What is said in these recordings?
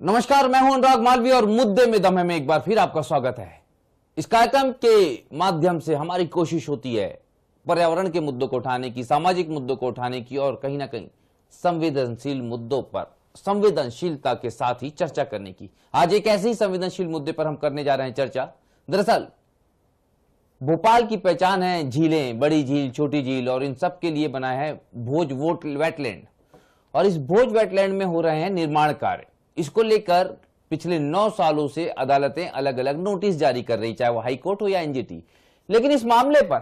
नमस्कार, मैं हूं अनुराग मालवीय और मुद्दे में दम है में एक बार फिर आपका स्वागत है। इस कार्यक्रम के माध्यम से हमारी कोशिश होती है पर्यावरण के मुद्दों को उठाने की, सामाजिक मुद्दों को उठाने की और कहीं ना कहीं संवेदनशील मुद्दों पर संवेदनशीलता के साथ ही चर्चा करने की। आज एक ऐसे ही संवेदनशील मुद्दे पर हम करने जा रहे हैं चर्चा। दरअसल भोपाल की पहचान है झीलें, बड़ी झील, छोटी झील, और इन सब के लिए बना है भोज वेटलैंड। और इस भोज वेटलैंड में हो रहे हैं निर्माण कार्य। इसको लेकर पिछले 9 सालों से अदालतें अलग अलग नोटिस जारी कर रही, चाहे वो हाई कोर्ट हो या एनजीटी। लेकिन इस मामले पर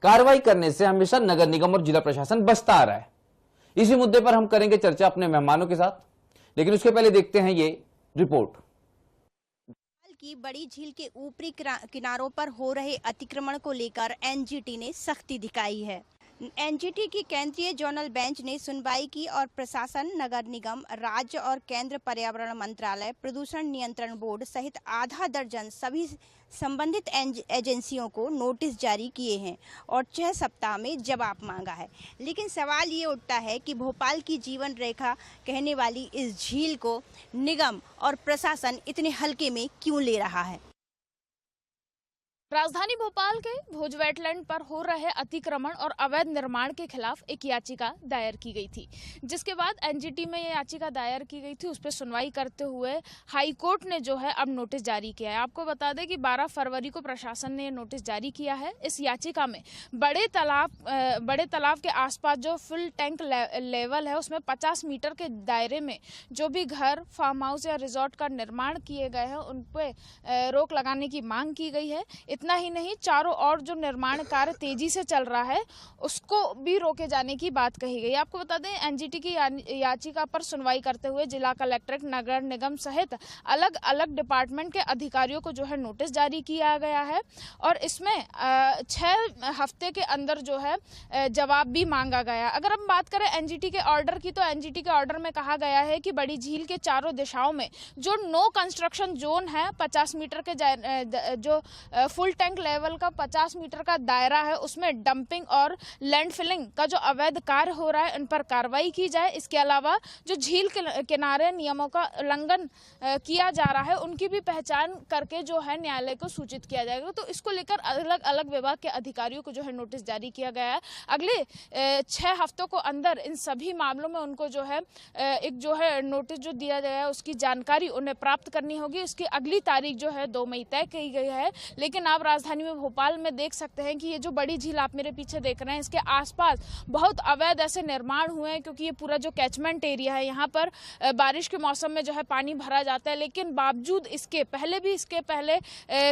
कार्रवाई करने से हमेशा नगर निगम और जिला प्रशासन बचता आ रहा है। इसी मुद्दे पर हम करेंगे चर्चा अपने मेहमानों के साथ, लेकिन उसके पहले देखते हैं ये रिपोर्ट। की बड़ी झील के ऊपरी किनारों पर हो रहे अतिक्रमण को लेकर एनजीटी ने सख्ती दिखाई है। एनजीटी की केंद्रीय जोनल बेंच ने सुनवाई की और प्रशासन, नगर निगम, राज्य और केंद्र पर्यावरण मंत्रालय, प्रदूषण नियंत्रण बोर्ड सहित आधा दर्जन सभी संबंधित एजेंसियों को नोटिस जारी किए हैं और 6 सप्ताह में जवाब मांगा है। लेकिन सवाल ये उठता है कि भोपाल की जीवन रेखा कहने वाली इस झील को निगम और प्रशासन इतने हल्के में क्यों ले रहा है। राजधानी भोपाल के भोज वेटलैंड पर हो रहे अतिक्रमण और अवैध निर्माण के खिलाफ एक याचिका दायर की गई थी, जिसके बाद एनजीटी में ये याचिका दायर की गई थी। उस पर सुनवाई करते हुए हाई कोर्ट ने जो है अब नोटिस जारी किया है। आपको बता दें कि 12 फरवरी को प्रशासन ने नोटिस जारी किया है। इस याचिका में बड़े तालाब के आसपास जो फुल टैंक लेवल है उसमें 50 मीटर के दायरे में जो भी घर, फार्म हाउस या रिजॉर्ट का निर्माण किए गए हैं उन पर रोक लगाने की मांग की गई है। इतना ही नहीं, चारों ओर जो निर्माण कार्य तेजी से चल रहा है उसको भी रोके जाने की बात कही गई। आपको बता दें एनजीटी की याचिका पर सुनवाई करते हुए जिला कलेक्ट्रेट, नगर निगम सहित अलग अलग डिपार्टमेंट के अधिकारियों को जो है नोटिस जारी किया गया है और इसमें 6 हफ्ते के अंदर जो है जवाब भी मांगा गया। अगर हम बात करें एनजीटी के ऑर्डर की, तो एनजीटी के ऑर्डर में कहा गया है कि बड़ी झील के चारों दिशाओं में जो नो कंस्ट्रक्शन जोन है, 50 मीटर के जो फुल टैंक लेवल का 50 मीटर का दायरा है उसमें डंपिंग और लैंडफिलिंग का जो अवैध कार्य हो रहा है उन पर कार्रवाई की जाए। इसके अलावा जो झील के किनारे नियमों का उल्लंघन किया जा रहा है उनकी भी पहचान करके जो है न्यायालय को सूचित किया जाएगा। तो इसको लेकर अलग अलग विभाग के अधिकारियों को जो है नोटिस जारी किया गया है। अगले 6 हफ्तों को अंदर इन सभी मामलों में उनको जो है एक जो है नोटिस जो दिया गया है उसकी जानकारी उन्हें प्राप्त करनी होगी। उसकी अगली तारीख जो है 2 मई तय की गई है। लेकिन आप राजधानी में भोपाल में देख सकते हैं कि ये जो बड़ी झील आप मेरे पीछे देख रहे हैं इसके आसपास बहुत अवैध ऐसे निर्माण हुए हैं, क्योंकि ये पूरा जो कैचमेंट एरिया है यहाँ पर बारिश के मौसम में जो है पानी भरा जाता है। लेकिन बावजूद इसके पहले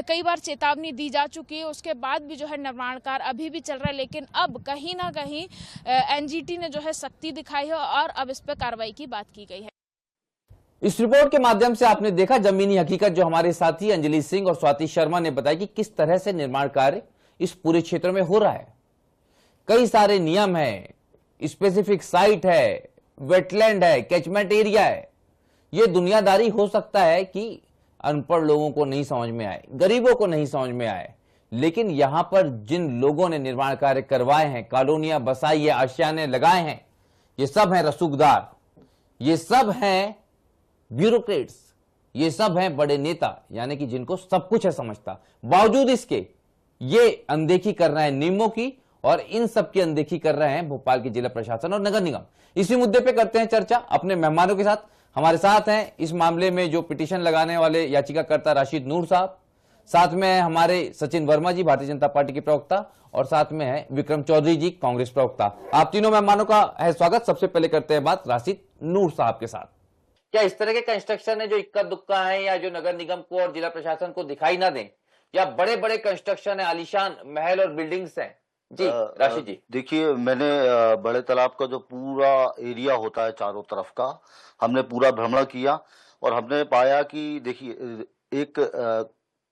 कई बार चेतावनी दी जा चुकी है, उसके बाद भी जो है निर्माण कार्य अभी भी चल रहा है। लेकिन अब कहीं ना कहीं एनजीटी ने जो है सख्ती दिखाई है और अब इस पर कार्रवाई की बात की गई है। इस रिपोर्ट के माध्यम से आपने देखा जमीनी हकीकत, जो हमारे साथी अंजलि सिंह और स्वाति शर्मा ने बताया कि किस तरह से निर्माण कार्य इस पूरे क्षेत्र में हो रहा है। कई सारे नियम है, स्पेसिफिक साइट है, वेटलैंड है, कैचमेंट एरिया है। यह दुनियादारी हो सकता है कि अनपढ़ लोगों को नहीं समझ में आए, गरीबों को नहीं समझ में आए, लेकिन यहां पर जिन लोगों ने निर्माण कार्य करवाए हैं, कॉलोनियां बसाई है, आशियाने लगाए हैं, ये सब हैं रसूखदार, ये सब हैं ब्यूरोक्रेट्स, ये सब हैं बड़े नेता, यानी कि जिनको सब कुछ है समझता। बावजूद इसके ये अनदेखी कर रहे हैं नियमों की, और इन सब की अनदेखी कर रहे हैं भोपाल की जिला प्रशासन और नगर निगम। इसी मुद्दे पे करते हैं चर्चा अपने मेहमानों के साथ। हमारे साथ हैं इस मामले में जो पिटीशन लगाने वाले याचिकाकर्ता राशिद नूर साहब, साथ में है हमारे सचिन वर्मा जी, भारतीय जनता पार्टी के प्रवक्ता, और साथ में है विक्रम चौधरी जी, कांग्रेस प्रवक्ता। आप तीनों मेहमानों का है स्वागत। सबसे पहले करते हैं बात राशिद नूर साहब के साथ। क्या इस तरह के कंस्ट्रक्शन है जो इक्का दुक्का है, या जो नगर निगम को और जिला प्रशासन को दिखाई ना दें, या बड़े बड़े कंस्ट्रक्शन है, आलीशान महल और बिल्डिंग्स हैं? जी राशिद जी। देखिए, मैंने बड़े तालाब का जो पूरा एरिया होता है चारों तरफ का, हमने पूरा भ्रमण किया और हमने पाया कि देखिए एक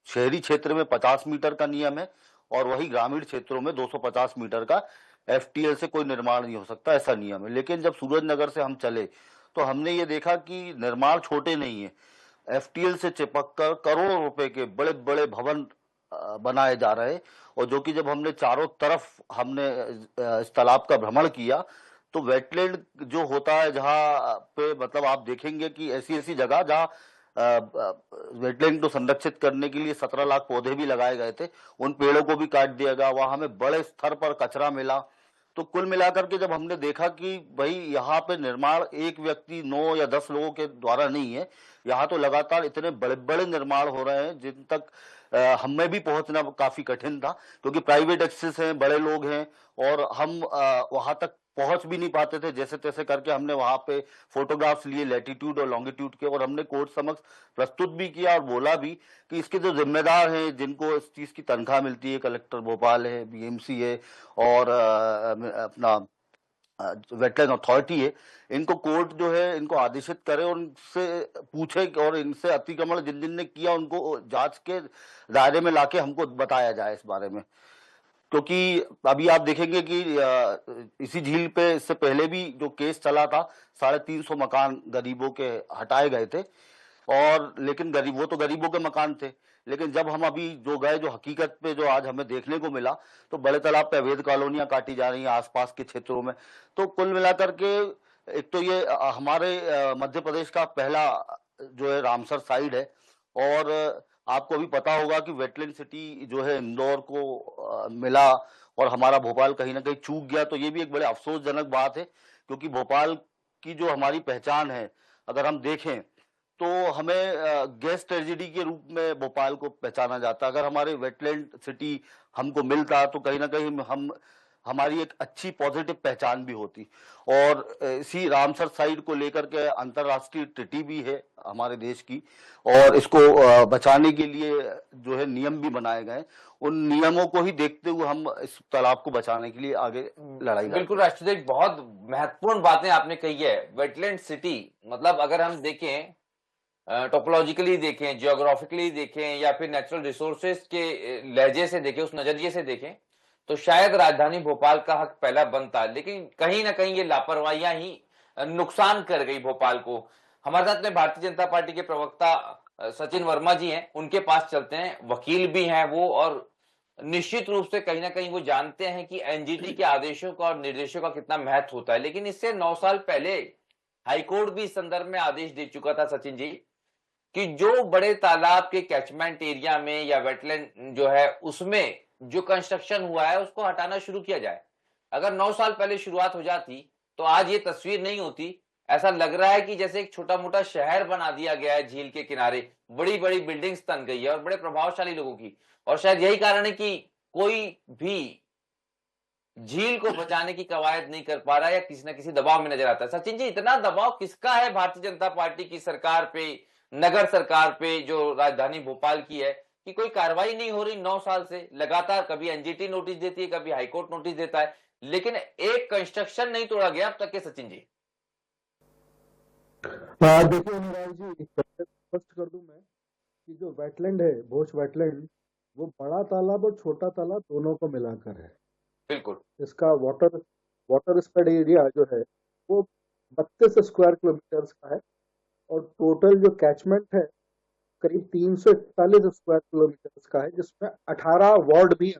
शहरी क्षेत्र में 50 मीटर का नियम है और वही ग्रामीण क्षेत्रों में 250 मीटर का एफटीएल से कोई निर्माण नहीं हो सकता, ऐसा नियम है। लेकिन जब सूरजनगर से हम चले तो हमने ये देखा कि निर्माण छोटे नहीं है, एफटीएल से चिपक कर करोड़ों रुपए के बड़े बड़े भवन बनाए जा रहे हैं। और जो कि जब हमने चारों तरफ हमने इस तालाब का भ्रमण किया तो वेटलैंड जो होता है जहाँ पे मतलब आप देखेंगे कि ऐसी ऐसी जगह जहाँ वेटलैंड को संरक्षित करने के लिए 17 लाख पौधे भी लगाए गए थे, उन पेड़ों को भी काट दिया गया। वहां हमें बड़े स्तर पर कचरा मिला। तो कुल मिलाकर के जब हमने देखा कि भाई यहाँ पे निर्माण एक व्यक्ति 9 या 10 लोगों के द्वारा नहीं है, यहाँ तो लगातार इतने बड़े बड़े निर्माण हो रहे हैं जिन तक हमें भी पहुंचना काफी कठिन था, क्योंकि प्राइवेट एक्सेस हैं, बड़े लोग हैं और हम वहां तक पहुंच भी नहीं पाते थे। जैसे तैसे करके हमने वहां पे फोटोग्राफ्स लिए लैटिट्यूड और लॉन्गिट्यूड के, और हमने कोर्ट समक्ष प्रस्तुत भी किया और बोला भी कि इसके जो जिम्मेदार हैं, जिनको इस चीज की तनख्वाह मिलती है, कलेक्टर भोपाल है, बीएमसी है और अपना वेटलैंड अथॉरिटी है, इनको कोर्ट जो है इनको आदेशित करे और उनसे पूछे और इनसे अतिक्रमण जिन जिन ने किया उनको जांच के दायरे में लाके हमको बताया जाए इस बारे में। क्योंकि अभी आप देखेंगे कि इसी झील पे इससे पहले भी जो केस चला था, 350 मकान गरीबों के हटाए गए थे, और लेकिन वो तो गरीबों के मकान थे। लेकिन जब हम अभी जो गए, जो हकीकत पे जो आज हमें देखने को मिला, तो बड़े तालाब पे अवैध कॉलोनियां काटी जा रही हैं आसपास के क्षेत्रों में। तो कुल मिलाकर के एक तो ये हमारे मध्य प्रदेश का पहला जो है रामसर साइड है, और आपको भी पता होगा कि वेटलैंड सिटी जो है इंदौर को मिला और हमारा भोपाल कहीं ना कहीं चूक गया। तो ये भी एक बड़े अफसोसजनक बात है, क्योंकि भोपाल की जो हमारी पहचान है, अगर हम देखें तो हमें गैस ट्रेजेडी के रूप में भोपाल को पहचाना जाता। अगर हमारे वेटलैंड सिटी हमको मिलता तो कहीं ना कहीं हम हमारी एक अच्छी पॉजिटिव पहचान भी होती। और इसी रामसर साइड को लेकर के अंतर्राष्ट्रीय ट्रीटी भी है हमारे देश की, और इसको बचाने के लिए जो है नियम भी बनाए गए। उन नियमों को ही देखते हुए हम इस तालाब को बचाने के लिए आगे लड़ाई लड़। बिल्कुल राष्ट्रपति, बहुत महत्वपूर्ण बातें आपने कही है। वेटलैंड सिटी मतलब अगर हम देखें, टोपोलॉजिकली देखें, जियोग्राफिकली देखें, या फिर नेचुरल रिसोर्सेज के लहजे से देखें, उस नजरिए से देखें, तो शायद राजधानी भोपाल का हक पहला बनता, लेकिन कहीं ना कहीं ये लापरवाहियां ही नुकसान कर गई भोपाल को। हमारे साथ में भारतीय जनता पार्टी के प्रवक्ता सचिन वर्मा जी हैं, उनके पास चलते हैं। वकील भी हैं वो, और निश्चित रूप से कहीं ना कहीं वो जानते हैं कि एनजीटी के आदेशों का और निर्देशों का कितना महत्व होता है। लेकिन इससे 9 साल पहले हाईकोर्ट भी इस संदर्भ में आदेश दे चुका था सचिन जी, कि जो बड़े तालाब के कैचमेंट एरिया में या वेटलैंड जो है उसमें जो कंस्ट्रक्शन हुआ है उसको हटाना शुरू किया जाए। अगर 9 साल पहले शुरुआत हो जाती तो आज ये तस्वीर नहीं होती। ऐसा लग रहा है कि जैसे एक छोटा मोटा शहर बना दिया गया है झील के किनारे, बड़ी बड़ी बिल्डिंग्स तन गई है और बड़े प्रभावशाली लोगों की। और शायद यही कारण है कि कोई भी झील को बचाने की कवायद नहीं कर पा रहा है या किसी न किसी दबाव में नजर आता है। सचिन जी, इतना दबाव किसका है भारतीय जनता पार्टी की सरकार पे, नगर सरकार पे जो राजधानी भोपाल की है, कि कोई कार्रवाई नहीं हो रही 9 साल से लगातार? कभी एनजीटी नोटिस देती है, कभी हाईकोर्ट नोटिस देता है, लेकिन एक कंस्ट्रक्शन नहीं तोड़ा गया अब तक के। सचिन जी देखिए अनुराग जी, स्पष्ट कर दूं मैं कि जो वेटलैंड है, भोज वेटलैंड, वो बड़ा तालाब और छोटा तालाब दोनों को मिलाकर है। बिल्कुल। इसका वाटर स्प्रेड एरिया जो है वो 32 स्क्वायर किलोमीटर का है, और टोटल जो कैचमेंट है करीब 341 स्क्वायर किलोमीटर का है, जिसमें 18 वार्ड भी है।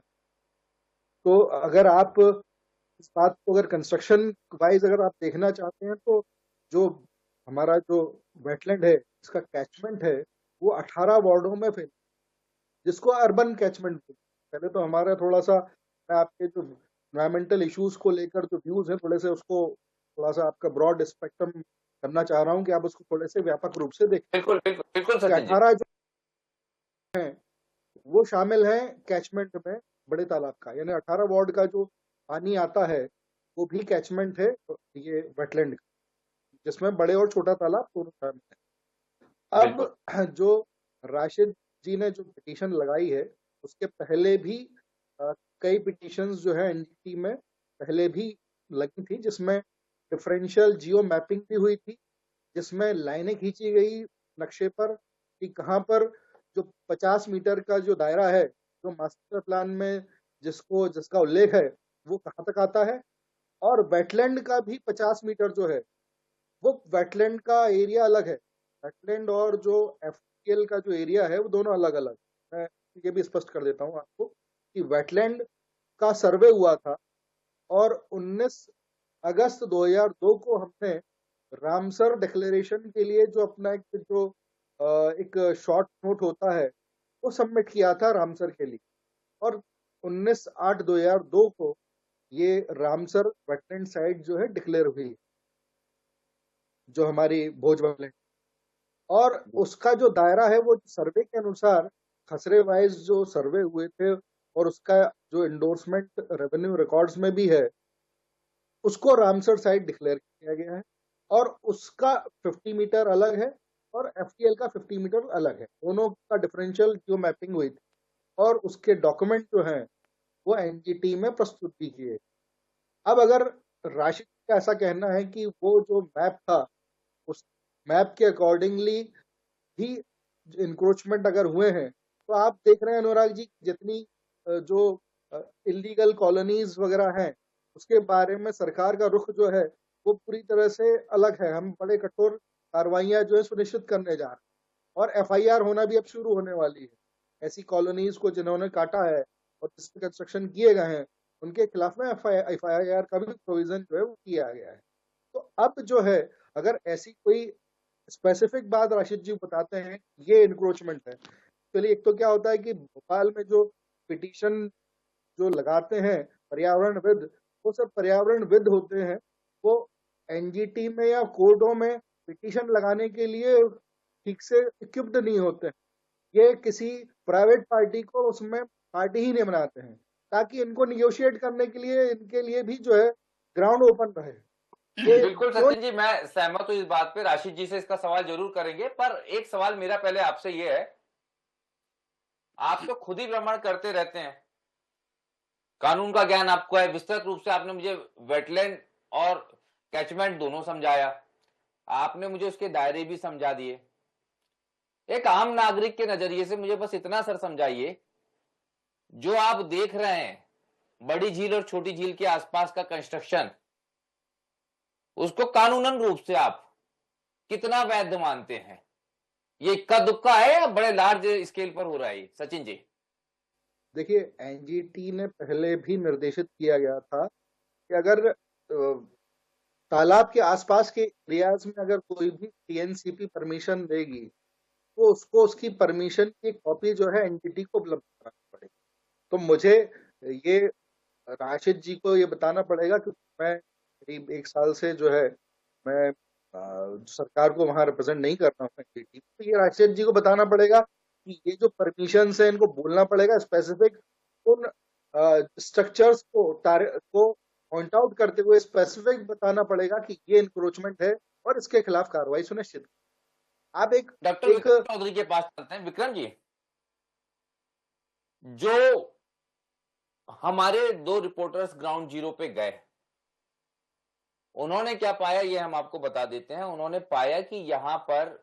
तो अगर आप इस बात को अगर कंस्ट्रक्शन वाइज अगर आप देखना चाहते हैं, तो जो हमारा जो वेटलैंड है, इसका कैचमेंट है, वो 18 वार्डों में फैले, जिसको अर्बन कैचमेंट। पहले तो हमारा थोड़ा सा, मैं आपके जो एनवायरमेंटल इश्यूज को लेकर जो व्यूज है थोड़े से, उसको थोड़ा सा आपका ब्रॉड स्पेक्ट्रम करना चाह रहा हूं कि आप उसको थोड़े से व्यापक रूप से देखें। बिल्कुल बिल्कुल बिल्कुल सचिन जी। 18 जो है वो शामिल है कैचमेंट में बड़े तालाब का, यानी 18 वार्ड का जो पानी आता है वो भी कैचमेंट है ये वेटलैंड का, जिसमें बड़े और छोटा तालाब दोनों शामिल है। अब जो राशिद जी ने जो पिटीशन लगाई है, उसके पहले भी कई पिटीशंस जो है एनजीटी में पहले भी लगी थी, जिसमें डिफरेंशियल जियो मैपिंग भी हुई थी, जिसमें लाइनें खींची गई नक्शे पर कि कहाँ पर जो 50 मीटर का जो दायरा है, जो मास्टर प्लान में जिसका उल्लेख है, वो कहाँ तक आता है, और वेटलैंड का भी 50 मीटर जो है, वो वेटलैंड का एरिया अलग है। वेटलैंड और जो एफटीएल का जो एरिया है वो दोनों अलग अलग। मैं ये भी स्पष्ट कर देता हूँ आपको कि वेटलैंड का सर्वे हुआ था और 19 अगस्त 2002 को हमने रामसर डिक्लेरेशन के लिए जो अपना एक शॉर्ट नोट होता है वो सबमिट किया था रामसर के लिए, और 19/8/2002 को ये रामसर वेटलैंड साइट जो है डिक्लेयर हुई, जो हमारी भोज वेटलैंड, और उसका जो दायरा है वो सर्वे के अनुसार खसरे वाइज जो सर्वे हुए थे और उसका जो इंडोर्समेंट रेवेन्यू रिकॉर्ड्स में भी है, उसको रामसर साइट डिक्लेयर किया गया है, और उसका 50 मीटर अलग है और एफटीएल का 50 मीटर अलग है। दोनों का डिफरेंशियल जो मैपिंग हुई थी और उसके डॉक्यूमेंट जो हैं वो एनजीटी में प्रस्तुत भी किए। अब अगर राशिद का ऐसा कहना है कि वो जो मैप था उस मैप के अकॉर्डिंगली भी इंक्रोचमेंट अगर हुए हैं, तो आप देख रहे हैं अनुराग जी, जितनी जो इलीगल कॉलोनीज वगैरह हैं उसके बारे में सरकार का रुख जो है वो पूरी तरह से अलग है। हम बड़े कठोर कार्रवाइयां जो है सुनिश्चित करने जा रहे हैं, और एफआईआर होना भी अब शुरू होने वाली है। ऐसी कॉलोनीज को जिन्होंने काटा है और जिस पे कंस्ट्रक्शन किए गए हैं उनके खिलाफ में एफआईआर का भी प्रोविजन जो है वो किया गया है। तो अब जो है, अगर ऐसी कोई स्पेसिफिक बात राशिद जी बताते हैं ये इंक्रोचमेंट है, चलिए, एक तो क्या होता है कि भोपाल में जो पिटीशन जो लगाते हैं पर्यावरणविद, वो सब पर्यावरणविद होते हैं, वो एनजीटी में या कोर्टों में पिटीशन लगाने के लिए ठीक से इक्विप्ड नहीं होते हैं। ये किसी प्राइवेट पार्टी को उसमें पार्टी ही नहीं बनाते हैं, ताकि इनको निगोशिएट करने के लिए इनके लिए भी जो है ग्राउंड ओपन रहे। बिल्कुल सचिन जी, मैं सहमत हूं इस बात पे। राशिद जी से इसका सवाल जरूर करेंगे, पर एक सवाल मेरा पहले आपसे ये है, आप तो खुद ही भ्रमण करते रहते हैं, कानून का ज्ञान आपको है, विस्तृत रूप से आपने मुझे वेटलैंड और कैचमेंट दोनों समझाया, आपने मुझे उसके दायरे भी समझा दिए। एक आम नागरिक के नजरिए से मुझे बस इतना सर समझाइए, जो आप देख रहे हैं बड़ी झील और छोटी झील के आसपास का कंस्ट्रक्शन, उसको कानूनन रूप से आप कितना वैध मानते हैं? ये इक्का दुक्का है या बड़े लार्ज स्केल पर हो रहा है? सचिन जी, देखिए, एनजीटी ने पहले भी निर्देशित किया गया था कि अगर तालाब के आसपास के एरियाज में अगर कोई भी टीएनसीपी परमिशन देगी तो उसको उसकी परमिशन की कॉपी जो है एनजीटी को उपलब्ध करानी पड़ेगी। तो मुझे ये राशिद जी को ये बताना पड़ेगा कि मैं करीब 1 साल से जो है मैं सरकार को वहां रिप्रेजेंट नहीं कर रहा हूँ एनजीटी, तो ये राशिद जी को बताना पड़ेगा कि ये जो परमिशन है इनको बोलना पड़ेगा स्पेसिफिक उन स्ट्रक्चर्स को पॉइंट आउट करते हुए स्पेसिफिक बताना पड़ेगा कि ये इंक्रोचमेंट है और इसके खिलाफ कार्रवाई सुनिश्चित। आप डॉक्टर विक्रम चौधरी के पास चलते हैं। विक्रम जी, जो हमारे 2 रिपोर्टर्स ग्राउंड जीरो पे गए, उन्होंने क्या पाया ये हम आपको बता देते हैं। उन्होंने पाया कि यहां पर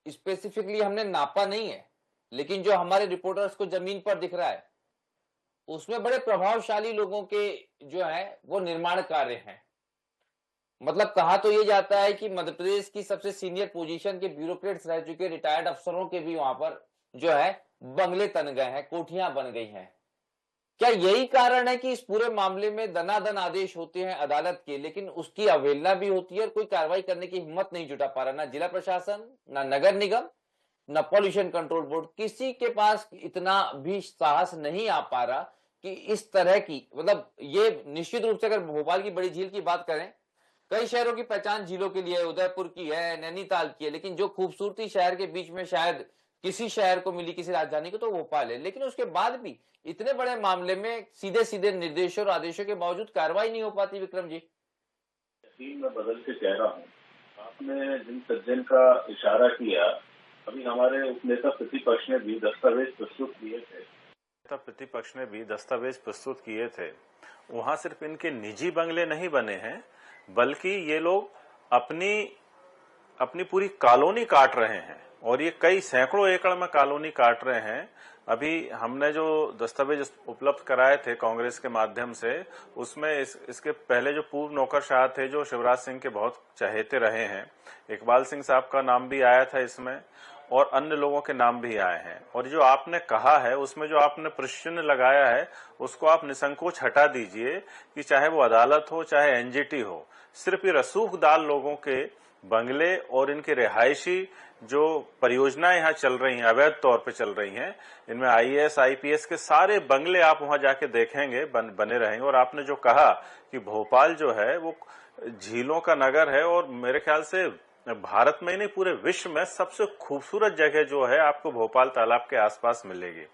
स्पेसिफिकली हमने नापा नहीं है, लेकिन जो हमारे रिपोर्टर्स को जमीन पर दिख रहा है उसमें बड़े प्रभावशाली लोगों के जो है वो निर्माण कार्य हैं। मतलब कहा तो ये जाता है कि मध्य प्रदेश की सबसे सीनियर पोजीशन के ब्यूरोक्रेट्स रह चुके रिटायर्ड अफसरों के भी वहां पर जो है बंगले तन गए हैं, कोठियां बन गई हैं। क्या यही कारण है कि इस पूरे मामले में दनादन आदेश होते हैं अदालत के, लेकिन उसकी अवहेलना भी होती है और कोई कार्रवाई करने की हिम्मत नहीं जुटा पा रहा, ना जिला प्रशासन, ना नगर निगम, ना पॉल्यूशन कंट्रोल बोर्ड, किसी के पास इतना भी साहस नहीं आ पा रहा कि इस तरह की, मतलब ये निश्चित रूप से अगर भोपाल की बड़ी झील की बात करें, कई शहरों की पहचान झीलों के लिए उदयपुर की है, नैनीताल की है, लेकिन जो खूबसूरती शहर के बीच में शायद किसी शहर को मिली, किसी राजधानी को, तो भोपाल है। लेकिन उसके बाद भी इतने बड़े मामले में सीधे सीधे निर्देशों और आदेशों के बावजूद कार्रवाई नहीं हो पाती। विक्रम जी, मैं बदल के कह रहा हूँ, आपने जिन सज्जन का इशारा किया, अभी हमारे उपनेता प्रतिपक्ष ने भी दस्तावेज प्रस्तुत किए थे। वहां सिर्फ इनके निजी बंगले नहीं बने हैं, बल्कि ये लोग अपनी पूरी कॉलोनी काट रहे हैं, और ये कई सैकड़ों एकड़ में कॉलोनी काट रहे हैं। अभी हमने जो दस्तावेज उपलब्ध कराए थे कांग्रेस के माध्यम से, उसमें इसके पहले जो पूर्व नौकरशाह थे, जो शिवराज सिंह के बहुत चहेते रहे हैं, इकबाल सिंह साहब का नाम भी आया था इसमें, और अन्य लोगों के नाम भी आए हैं। और जो आपने कहा है उसमें जो आपने प्रश्न लगाया है उसको आप निसंकोच हटा दीजिए कि चाहे वो अदालत हो चाहे एनजीटी हो, सिर्फ ये रसूखदार लोगों के बंगले और इनके रिहायशी जो परियोजनाएं यहाँ चल रही हैं, अवैध तौर पे चल रही हैं, इनमें आईएएस आईपीएस के सारे बंगले आप वहां जाके देखेंगे बने रहेंगे। और आपने जो कहा कि भोपाल जो है वो झीलों का नगर है और मेरे ख्याल से भारत में ही नहीं पूरे विश्व में सबसे खूबसूरत जगह जो है आपको भोपाल तालाब के आसपास मिलेगी।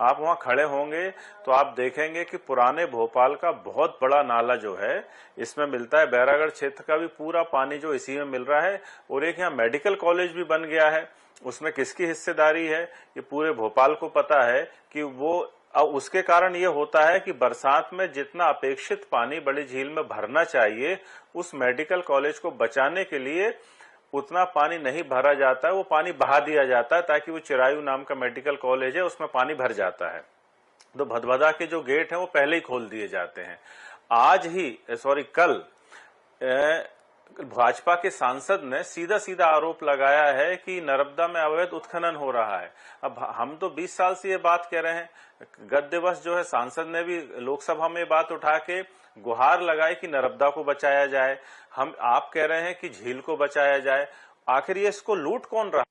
आप वहां खड़े होंगे तो आप देखेंगे कि पुराने भोपाल का बहुत बड़ा नाला जो है इसमें मिलता है। बैरागढ़ क्षेत्र का भी पूरा पानी जो इसी में मिल रहा है। और एक यहाँ मेडिकल कॉलेज भी बन गया है, उसमें किसकी हिस्सेदारी है ये पूरे भोपाल को पता है कि वो उसके कारण ये होता है कि बरसात में जितना अपेक्षित पानी बड़ी झील में भरना चाहिए उस मेडिकल कॉलेज को बचाने के लिए उतना पानी नहीं भरा जाता है, वो पानी बहा दिया जाता है ताकि वो चिरायू नाम का मेडिकल कॉलेज है उसमें पानी भर जाता है। तो भदभदा के जो गेट हैं वो पहले ही खोल दिए जाते हैं। कल भाजपा के सांसद ने सीधा सीधा आरोप लगाया है कि नर्मदा में अवैध उत्खनन हो रहा है। अब हम तो 20 साल से ये बात कह रहे हैं। गत दिवस जो है सांसद ने भी लोकसभा में बात उठा के गुहार लगाई कि नर्मदा को बचाया जाए। आप कह रहे हैं कि झील को बचाया जाए। आखिर ये इसको लूट कौन रहा?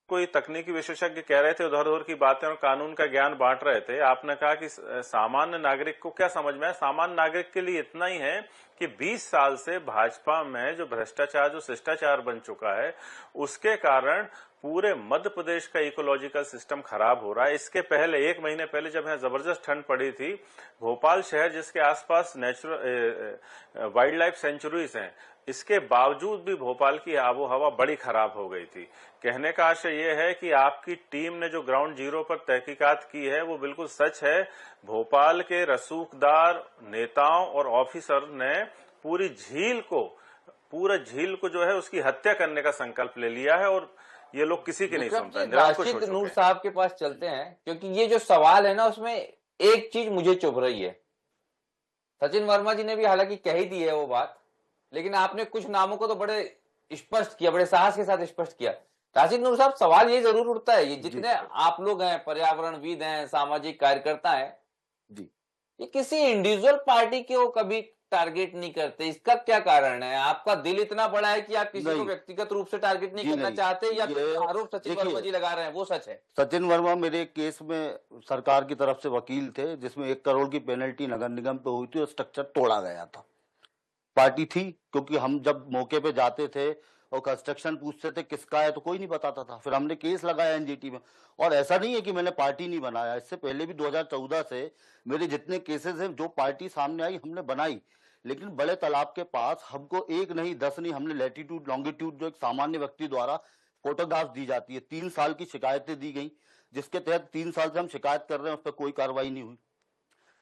कोई तकनीकी विशेषज्ञ कह रहे थे उधर उधर की बातें और कानून का ज्ञान बांट रहे थे। आपने कहा कि सामान्य नागरिक को क्या समझ में है? सामान्य नागरिक के लिए इतना ही है कि 20 साल से भाजपा में जो भ्रष्टाचार जो शिष्टाचार बन चुका है उसके कारण पूरे मध्य प्रदेश का इकोलॉजिकल सिस्टम खराब हो रहा है। इसके पहले 1 महीने पहले जब यहाँ जबरदस्त ठंड पड़ी थी, भोपाल शहर जिसके आसपास नेचुरल वाइल्ड लाइफ सेंचुरीज हैं, इसके बावजूद भी भोपाल की आबो हवा बड़ी खराब हो गई थी। कहने का आशय यह है कि आपकी टीम ने जो ग्राउंड जीरो पर तहकीकात की है वो बिल्कुल सच है। भोपाल के रसूखदार नेताओं और ऑफिसर ने पूरा झील को जो है उसकी हत्या करने का संकल्प ले लिया है और ये लोग किसी की नहीं सुनते। राशिद नूर साहब के पास चलते हैं, क्योंकि ये जो सवाल है ना उसमें एक चीज मुझे चुभ रही है। सचिन वर्मा जी ने भी हालांकि कह ही दी है वो बात, लेकिन आपने कुछ नामों को तो बड़े स्पष्ट किया, बड़े साहस के साथ स्पष्ट किया। राशिद नूर साहब, सवाल ये जरूर उठता है, ये जितने आप लोग हैं, पर्यावरणविद हैं, सामाजिक कार्यकर्ता हैं जी, ये किसी इंडिविजुअल पार्टी को कभी टारगेट नहीं करते, इसका क्या कारण है? आपका दिल इतना बड़ा है कि आप किसी को व्यक्तिगत रूप से टारगेट नहीं करना चाहते, या फिर आरोप सचिन वर्मा जी लगा रहे हैं वो सच है? सचिन वर्मा मेरे केस में सरकार की तरफ से वकील थे जिसमें 1 करोड़ की पेनल्टी नगर निगम पे हुई थी और स्ट्रक्चर तोड़ा गया था। पार्टी थी, क्योंकि हम जब मौके पे जाते थे और कंस्ट्रक्शन पूछते थे किसका है तो कोई नहीं बताता था। फिर हमने केस लगाया एनजीटी में। और ऐसा नहीं है कि मैंने पार्टी नहीं बनाया, इससे पहले भी 2014 से मेरे जितने केसेस हैं, जो पार्टी सामने आई हमने बनाई। लेकिन बड़े तालाब के पास हमको 1 नहीं 10 नहीं, हमने लैटिट्यूड लॉन्गिट्यूड जो एक सामान्य व्यक्ति द्वारा फोटोग्राफ दी जाती है, 3 साल की शिकायतें दी गई, जिसके तहत 3 साल से हम शिकायत कर रहे हैं, उस पर कोई कार्रवाई नहीं हुई।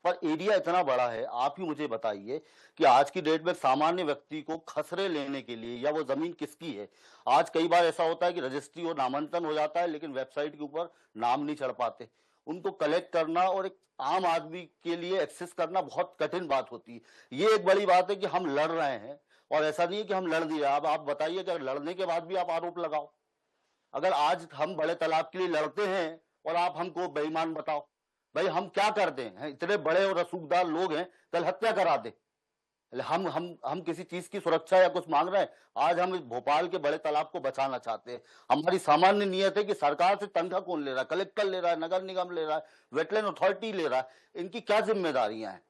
पर एरिया इतना बड़ा है, आप ही मुझे बताइए कि आज की डेट में सामान्य व्यक्ति को खसरे लेने के लिए या वो जमीन किसकी है। आज कई बार ऐसा होता है कि रजिस्ट्री और नामांकन हो जाता है लेकिन वेबसाइट के ऊपर नाम नहीं चढ़ पाते। उनको कलेक्ट करना और एक आम आदमी के लिए एक्सेस करना बहुत कठिन बात होती है। ये एक बड़ी बात है कि हम लड़ रहे हैं और ऐसा नहीं है कि हम लड़ नहीं रहे। अब आप बताइए कि लड़ने के बाद भी आप आरोप लगाओ। अगर आज हम बड़े तालाब के लिए लड़ते हैं और आप हमको बेईमान बताओ, भाई हम क्या कर दें? इतने बड़े और रसूखदार लोग हैं, कल हत्या करा दे। हम किसी चीज की सुरक्षा या कुछ मांग रहे हैं? आज हम भोपाल के बड़े तालाब को बचाना चाहते हैं। हमारी सामान्य नियत है कि सरकार से तनख्वाह कौन ले रहा है? कलेक्टर ले रहा है, नगर निगम ले रहा है, वेटलैंड अथॉरिटी ले रहा है। इनकी क्या जिम्मेदारियां हैं?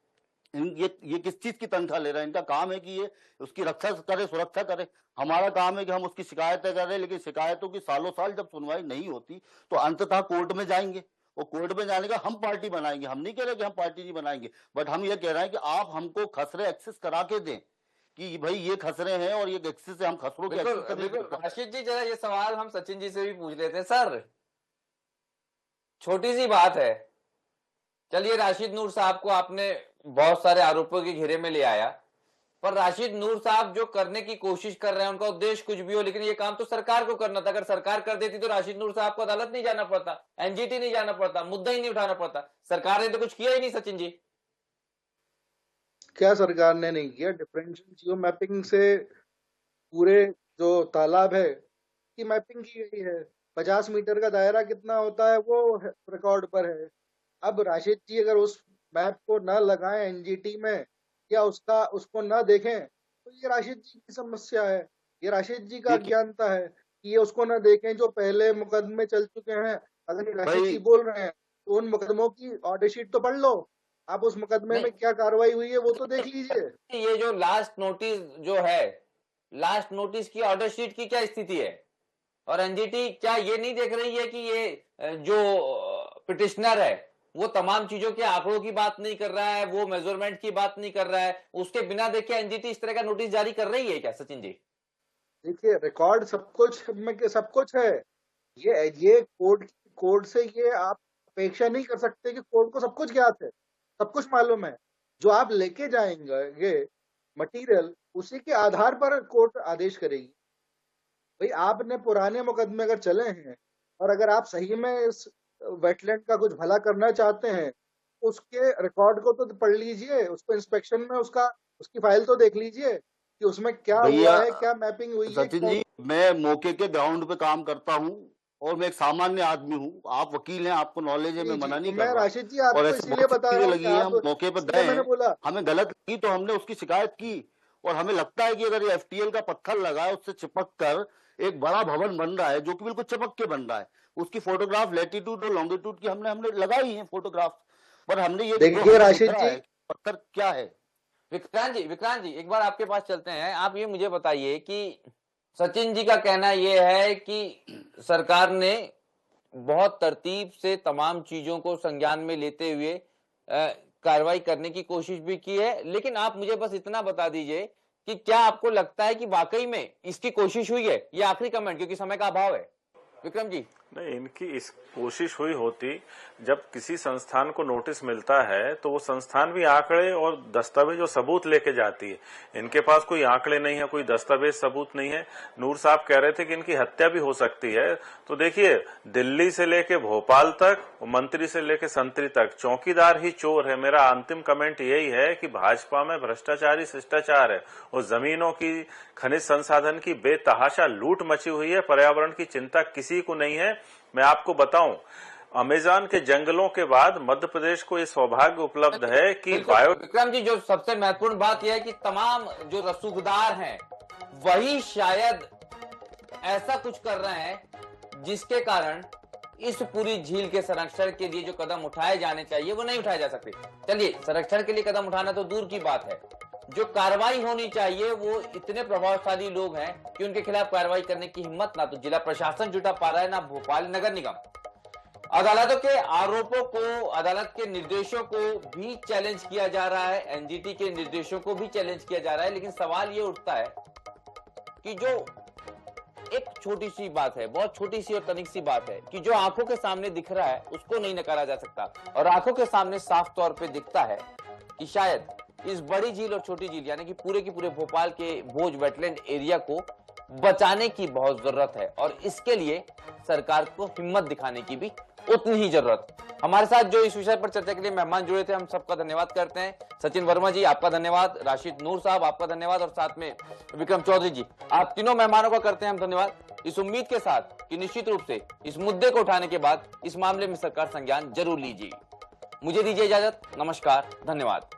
ये किस चीज की तनख्वाह ले रहा है? इनका काम है कि ये उसकी रक्षा करे, सुरक्षा करे। हमारा काम है कि हम उसकी शिकायतें करें, लेकिन शिकायतों की सालों साल जब सुनवाई नहीं होती तो अंततः कोर्ट में जाएंगे और कोर्ट में जाने का हम पार्टी बनाएंगे। हम नहीं कह रहे कि हम पार्टी नहीं बनाएंगे, बट हम ये कह रहे हैं कि आप हमको खसरे एक्सेस करा के दें कि भाई ये खसरे हैं और ये एक्सेस से हम खसरों के राशिद जी, जरा ये सवाल हम सचिन जी से भी पूछ लेते हैं। सर, छोटी सी बात है, चलिए राशिद नूर साहब को आपने बहुत सारे आरोपों के घेरे में ले आया, पर राशिद नूर साहब जो करने की कोशिश कर रहे हैं, उनका उद्देश्य कुछ भी हो, लेकिन ये काम तो सरकार को करना था। अगर सरकार कर देती तो राशिद नूर साहब को अदालत नहीं जाना पड़ता, एनजीटी नहीं जाना पड़ता, मुद्दा ही नहीं उठाना पड़ता। सरकार ने तो कुछ किया ही नहीं। सचिन जी, क्या सरकार ने नहीं किया? डिफरेंशियल जियो मैपिंग से पूरे जो तालाब है की मैपिंग की गई है। 50 मीटर का दायरा कितना होता है वो रिकॉर्ड पर है। अब राशिद जी अगर उस मैप को न लगाएं एनजीटी में या उसको न देखें तो ये राशिद जी की समस्या है, ये राशिद जी का अज्ञानता है कि ये उसको न देखें जो पहले मुकदमे चल चुके हैं। अगर ये राशिद जी बोल रहे हैं तो उन मुकदमों की ऑर्डर शीट तो पढ़ लो, आप उस मुकदमे में क्या कार्रवाई हुई है वो तो देख लीजिए। ये जो लास्ट नोटिस जो है, लास्ट नोटिस की ऑर्डर शीट की क्या स्थिति है? और एनजीटी क्या ये नहीं देख रही है कि ये जो पिटिशनर है वो तमाम चीजों के आंकड़ों की बात नहीं कर रहा है, वो मेजरमेंट की बात नहीं कर रहा है, उसके बिना देखे एनजीटी इस तरह का नोटिस जारी कर रही है क्या सचिन जी? देखिए रिकॉर्ड सब कुछ है। ये कोर्ट से ये आप अपेक्षा नहीं कर सकते कि कोर्ट को सब कुछ ज्ञात है, सब कुछ मालूम है। जो आप लेके जाएंगे मटेरियल उसी के आधार पर कोर्ट आदेश करेगी। भाई आपने पुराने मुकदमे अगर चले हैं और अगर आप सही में इस वेटलैंड का कुछ भला करना चाहते हैं उसके रिकॉर्ड को तो पढ़ लीजिए, उसको इंस्पेक्शन में उसकी फाइल तो देख लीजिए कि उसमें क्या हुआ है, क्या मैपिंग हुई है। सचिन जी, मैं मौके के ग्राउंड पे काम करता हूँ और मैं एक सामान्य आदमी हूँ। आप वकील हैं, आपको नॉलेज है, मैं मना नहीं कर रहा। राशिद जी आपको इसीलिए बता रहा हूँ लगी है, हम मौके पर गए, मैंने बोला हमें गलत लगी तो हमने उसकी शिकायत की और हमें लगता है कि अगर ये एफटीएल का पत्थर लगा है उससे चिपक कर एक बड़ा भवन बन रहा है जो कि बिल्कुल चमक के बन रहा है, उसकी फोटोग्राफ लैटिट्यूड और लॉन्गिट्यूड की हमने लगाई है फोटोग्राफ, पर हमने ये देखिए राशिद जी पत्थर क्या है। विक्रांत जी एक बार आपके पास चलते हैं। आप ये मुझे बताइए कि सचिन जी का कहना यह है कि सरकार ने बहुत तरतीब से तमाम चीजों को संज्ञान में लेते हुए कार्रवाई करने की कोशिश भी की है, लेकिन आप मुझे बस इतना बता दीजिए कि क्या आपको लगता है कि वाकई में इसकी कोशिश हुई है? ये आखिरी कमेंट, क्योंकि समय का अभाव है। विक्रम जी नहीं, इनकी इस कोशिश हुई होती। जब किसी संस्थान को नोटिस मिलता है तो वो संस्थान भी आंकड़े और दस्तावेज और सबूत लेके जाती है। इनके पास कोई आंकड़े नहीं है, कोई दस्तावेज सबूत नहीं है। नूर साहब कह रहे थे कि इनकी हत्या भी हो सकती है, तो देखिए दिल्ली से लेके भोपाल तक, मंत्री से लेके संतरी तक चौकीदार ही चोर है। मेरा अंतिम कमेंट यही है कि भाजपा में भ्रष्टाचार ही शिष्टाचार है और जमीनों की, खनिज संसाधन की बेतहाशा लूट मची हुई है। पर्यावरण की चिंता किसी को नहीं है। मैं आपको बताऊं, अमेज़न के जंगलों के बाद मध्य प्रदेश को ये सौभाग्य उपलब्ध है कि विक्रम जी जो सबसे महत्वपूर्ण बात यह है कि तमाम जो रसूखदार हैं वही शायद ऐसा कुछ कर रहे हैं जिसके कारण इस पूरी झील के संरक्षण के लिए जो कदम उठाए जाने चाहिए वो नहीं उठाए जा सकते। चलिए, संरक्षण के लिए कदम उठाना तो दूर की बात है, जो कार्रवाई होनी चाहिए वो इतने प्रभावशाली लोग हैं कि उनके खिलाफ कार्रवाई करने की हिम्मत ना तो जिला प्रशासन जुटा पा रहा है, ना भोपाल नगर निगम। अदालतों के आरोपों को, अदालत के निर्देशों को भी चैलेंज किया जा रहा है, एनजीटी के निर्देशों को भी चैलेंज किया जा रहा है, लेकिन सवाल ये उठता है कि जो एक छोटी सी बात है, बहुत छोटी सी और तनिक सी बात है कि जो आंखों के सामने दिख रहा है उसको नहीं नकारा जा सकता। और आंखों के सामने साफ तौर पे दिखता है कि शायद इस बड़ी झील और छोटी झील यानी कि पूरे के पूरे भोपाल के भोज वेटलैंड एरिया को बचाने की बहुत जरूरत है और इसके लिए सरकार को हिम्मत दिखाने की भी उतनी ही जरूरत। हमारे साथ जो इस विषय पर चर्चा के लिए मेहमान जुड़े थे, हम सबका धन्यवाद करते हैं। सचिन वर्मा जी आपका धन्यवाद, राशिद नूर साहब आपका धन्यवाद और साथ में विक्रम चौधरी जी, आप तीनों मेहमानों का करते हैं हम धन्यवाद, इस उम्मीद के साथ कि निश्चित रूप से इस मुद्दे को उठाने के बाद इस मामले में सरकार संज्ञान जरूर लीजिए। मुझे दीजिए इजाजत, नमस्कार, धन्यवाद।